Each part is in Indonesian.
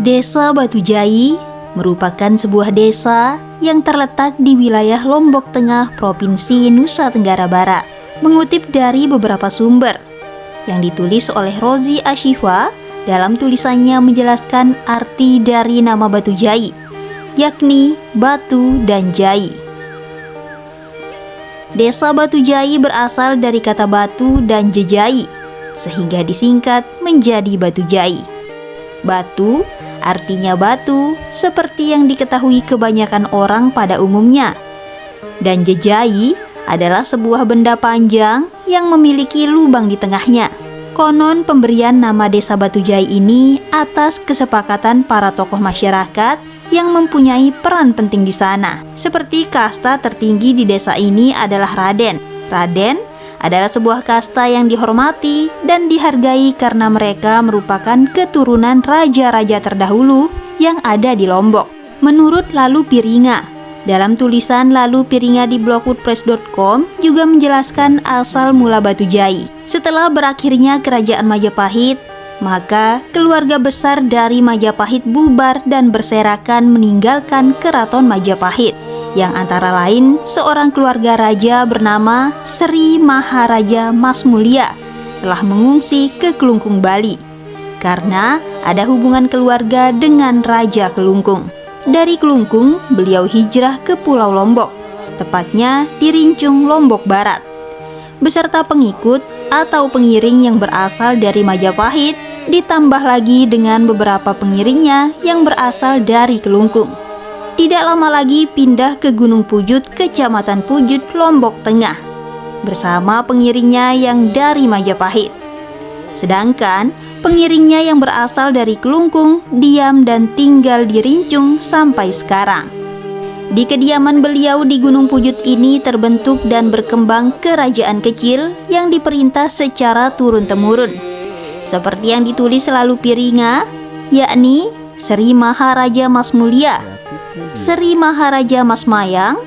Desa Batujai merupakan sebuah desa yang terletak di wilayah Lombok Tengah, Provinsi Nusa Tenggara Barat. Mengutip dari beberapa sumber yang ditulis oleh Rozi Ashifa dalam tulisannya menjelaskan arti dari nama Batujai, yakni batu dan jai. Desa Batujai berasal dari kata batu dan jejai, sehingga disingkat menjadi Batujai. Batu artinya batu, seperti yang diketahui kebanyakan orang pada umumnya. Dan jejai adalah sebuah benda panjang yang memiliki lubang di tengahnya. Konon pemberian nama desa Batujai ini atas kesepakatan para tokoh masyarakat yang mempunyai peran penting di sana. Seperti kasta tertinggi di desa ini adalah Raden. Raden adalah sebuah kasta yang dihormati dan dihargai karena mereka merupakan keturunan raja-raja terdahulu yang ada di Lombok. Menurut Lalu Piringa, dalam tulisan Lalu Piringa di blogwoodpress.com juga menjelaskan asal mula Batujai. Setelah berakhirnya kerajaan Majapahit, maka keluarga besar dari Majapahit bubar dan berserakan meninggalkan keraton Majapahit, yang antara lain seorang keluarga raja bernama Sri Maharaja Mas Mulia telah mengungsi ke Kelungkung, Bali karena ada hubungan keluarga dengan Raja Kelungkung. Dari Kelungkung, beliau hijrah ke Pulau Lombok, tepatnya di Rincung, Lombok Barat, beserta pengikut atau pengiring yang berasal dari Majapahit, ditambah lagi dengan beberapa pengiringnya yang berasal dari Kelungkung. Tidak lama lagi pindah ke Gunung Pujut, Kecamatan Pujut, Lombok Tengah, bersama pengiringnya yang dari Majapahit. Sedangkan pengiringnya yang berasal dari Kelungkung diam dan tinggal di Rincung sampai sekarang. Di kediaman beliau di Gunung Pujut ini terbentuk dan berkembang kerajaan kecil yang diperintah secara turun-temurun, seperti yang ditulis Lalu Piringa, yakni Sri Maharaja Mas Mulia, Sri Maharaja Mas Mayang,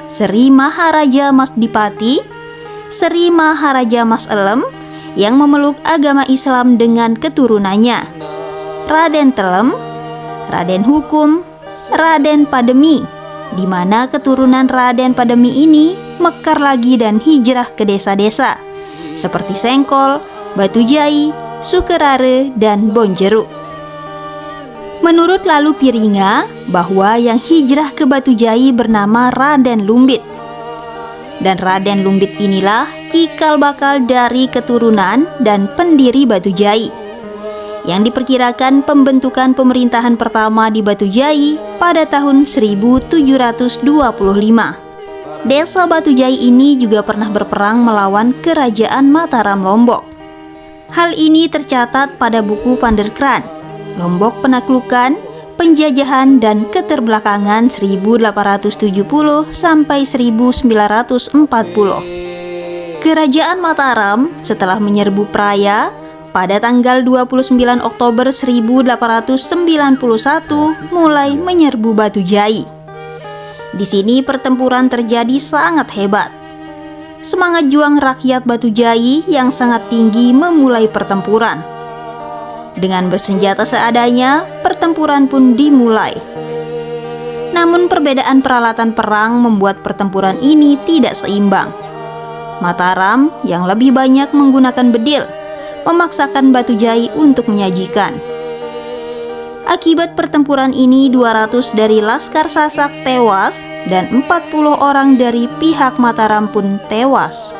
Sri Maharaja Mas Dipati, Sri Maharaja Mas Elem yang memeluk agama Islam dengan keturunannya, Raden Telem, Raden Hukum, Raden Pademi, di mana keturunan Raden Pademi ini mekar lagi dan hijrah ke desa-desa seperti Sengkol, Batujai, Sukerare, dan Bonjeruk. Menurut Lalu Piringa, bahwa yang hijrah ke Batujai bernama Raden Lumbit. Dan Raden Lumbit inilah cikal bakal dari keturunan dan pendiri Batujai, yang diperkirakan pembentukan pemerintahan pertama di Batujai pada tahun 1725. Desa Batujai ini juga pernah berperang melawan Kerajaan Mataram Lombok. Hal ini tercatat pada buku Panderkran, Lombok Penaklukan, Penjajahan dan Keterbelakangan 1870 sampai 1940. Kerajaan Mataram setelah menyerbu Praya pada tanggal 29 Oktober 1891 mulai menyerbu Batujai. Di sini pertempuran terjadi sangat hebat. Semangat juang rakyat Batujai yang sangat tinggi memulai pertempuran. Dengan bersenjata seadanya, pertempuran pun dimulai. Namun perbedaan peralatan perang membuat pertempuran ini tidak seimbang. Mataram yang lebih banyak menggunakan bedil memaksakan Batujai untuk menyajikan. Akibat pertempuran ini 200 dari Laskar Sasak tewas dan 40 orang dari pihak Mataram pun tewas.